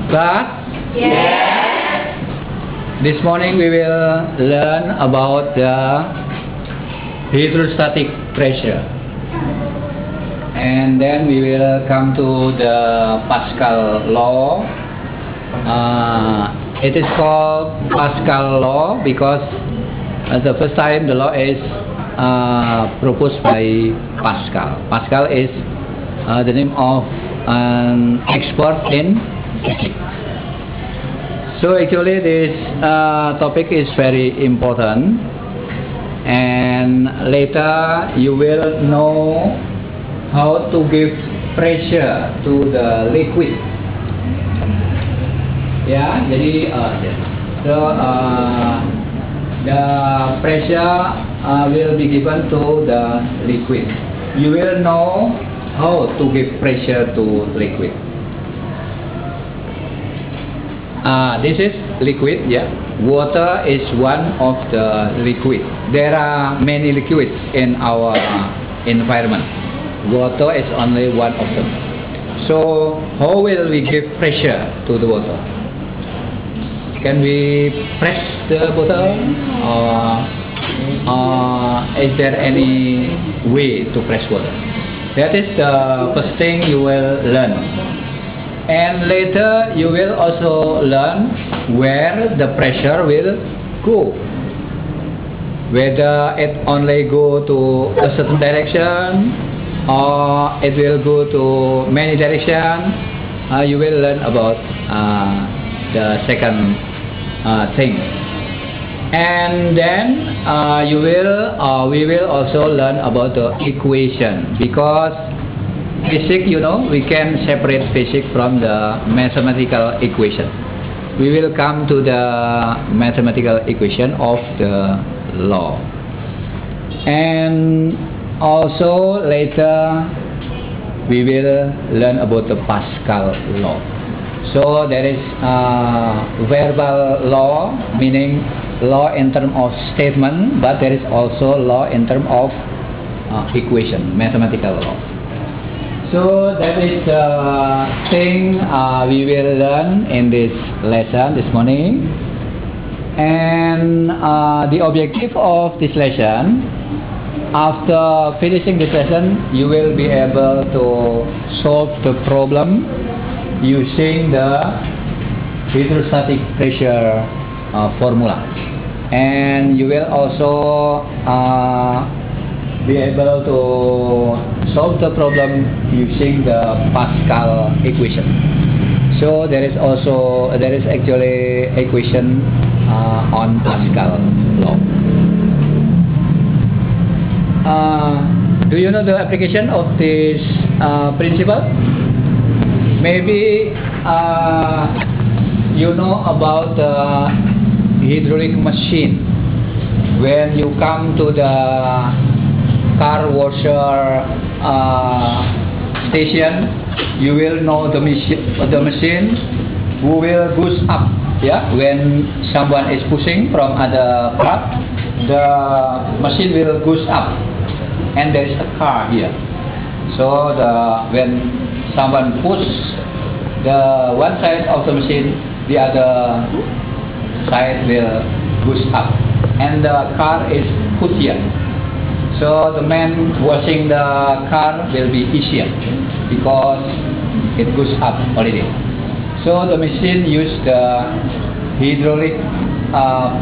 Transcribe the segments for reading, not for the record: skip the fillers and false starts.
Class? Yes. This morning we will learn about the hydrostatic pressure. And then we will come to the Pascal law. It is called Pascal law because the first time the law is proposed by Pascal. Pascal is the name of an expert in physics. So actually this topic is very important, and later you will know how to give pressure to the liquid. Ya, jadi the pressure will be given to the liquid. You will know how to give pressure to liquid. This is liquid, yeah. Water is one of the liquid. There are many liquids in our environment. Water is only one of them. So how will we give pressure to the water? Can we press the water, or is there any way to press water? That is the first thing you will learn. And later you will also learn where the pressure will go. Whether it only go to a certain direction or it will go to many directions. You will learn about the second thing. And then we will also learn about the equation, because physics, you know, we can separate physics from the mathematical equation. We will come to the mathematical equation of the law. And also later we will learn about the Pascal law. So there is verbal law, meaning law in terms of statement, but there is also law in terms of equation, mathematical law. So that is the thing we will learn in this lesson this morning. And the objective of this lesson, after finishing this lesson, you will be able to solve the problem using the hydrostatic pressure formula. And you will also be able to solve the problem using the Pascal equation. So there is actually equation on Pascal law. Do you know the application of this principle? Maybe you know about the hydraulic machine. When you come to the car washer station, you will know the machine who will push up. Yeah, when someone is pushing from other part, the machine will push up, and there is a car here. So when someone push the one side of the machine, the other side will push up, and the car is put here. So the man washing the car will be easier because it goes up already. So the machine use the hydraulic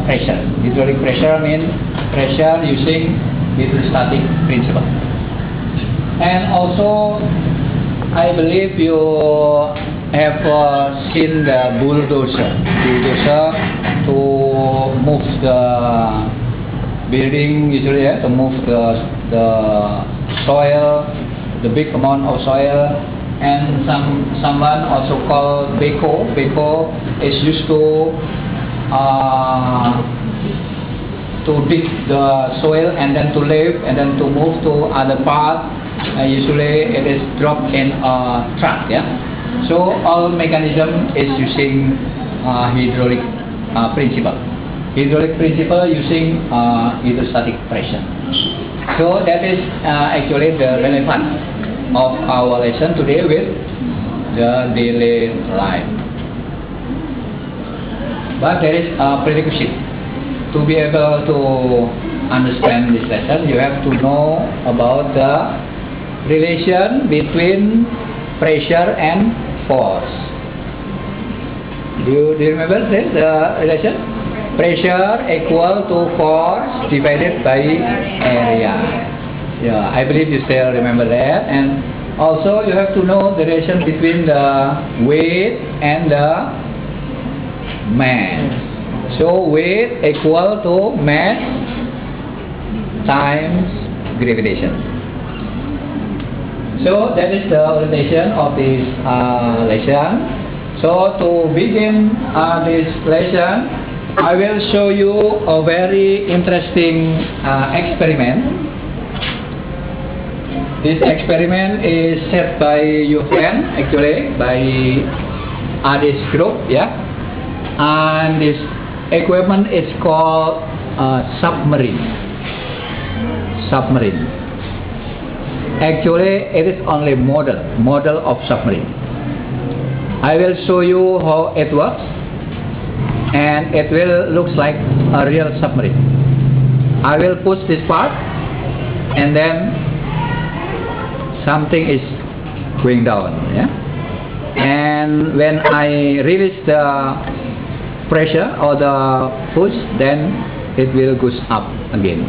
pressure. Hydraulic pressure means pressure using hydrostatic principle. And also, I believe you have seen the bulldozer to move the building, usually to move the soil, the big amount of soil. And someone also called backhoe. Backhoe is used to dig the soil and then to lift and then to move to other part. Usually it is dropped in a truck. Yeah. So all mechanism is using hydraulic principle. Hydraulic principle using hydrostatic pressure. So that is actually the relevance of our lesson today with the daily life. But there is a prerequisite. To be able to understand this lesson, you have to know about the relation between pressure and force. Do you remember this relation? Pressure equal to force divided by area. Yeah, I believe you still remember that. And also you have to know the relation between the weight and the mass. So weight equal to mass times gravitation. So that is the orientation of this lesson. So to begin this lesson, I will show you a very interesting experiment. This experiment is set by your friend, actually by Adis group, yeah. And this equipment is called submarine. Submarine. Actually, it is only model of submarine. I will show you how it works, and it will looks like a real submarine. I will push this part, and then something is going down, yeah. And when I release the pressure or the push, then it will goes up again.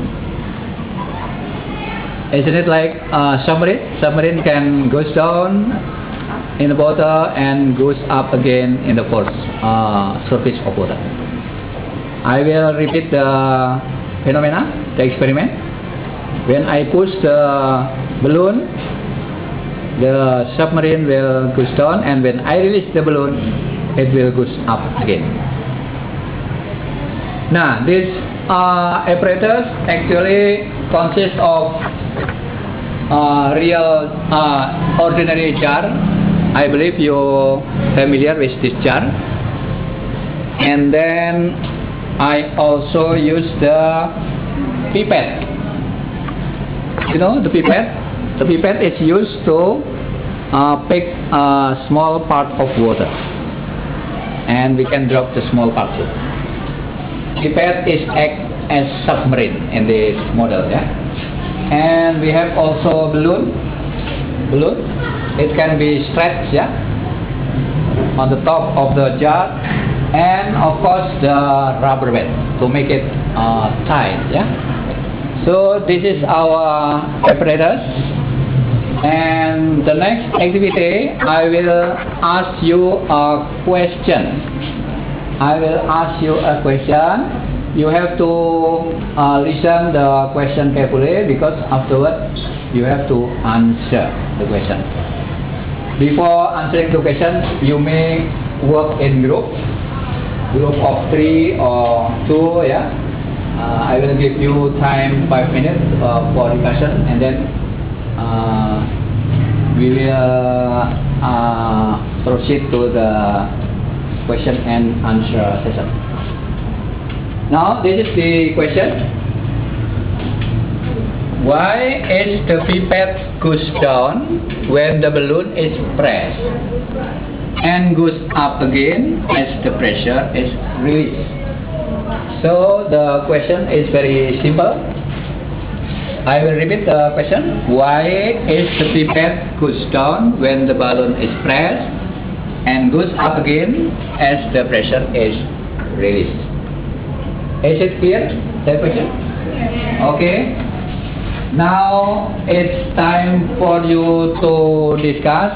Isn't it like a submarine? Submarine can goes down in the water and goes up again in the surface of water. I will repeat the phenomena, the experiment. When I push the balloon, the submarine will goes down, and when I release the balloon, it will goes up again. Now, this apparatus actually consists of real ordinary jar. I believe you're familiar with this jar. And then I also use the pipette. You know the pipette? The pipette is used to pick a small part of water, and we can drop the small part too. Pipette is act as submarine in this model, yeah. And we have also balloon. It can be stretched, yeah, on the top of the jar, and of course the rubber band to make it tight, yeah. So this is our apparatus, and the next activity I will ask you a question. You have to listen the question carefully, because afterwards you have to answer the question. Before answering the question, you may work in group of 3 or 2, yeah. I will give you time 5 minutes for discussion, and then we will proceed to the question and answer session. Now this is the question. Why is the pipette goes down when the balloon is pressed and goes up again as the pressure is released? So the question is very simple. I will repeat the question. Why is the pipette goes down when the balloon is pressed and goes up again as the pressure is released? Is it clear, that question? Okay. Now it's time for you to discuss.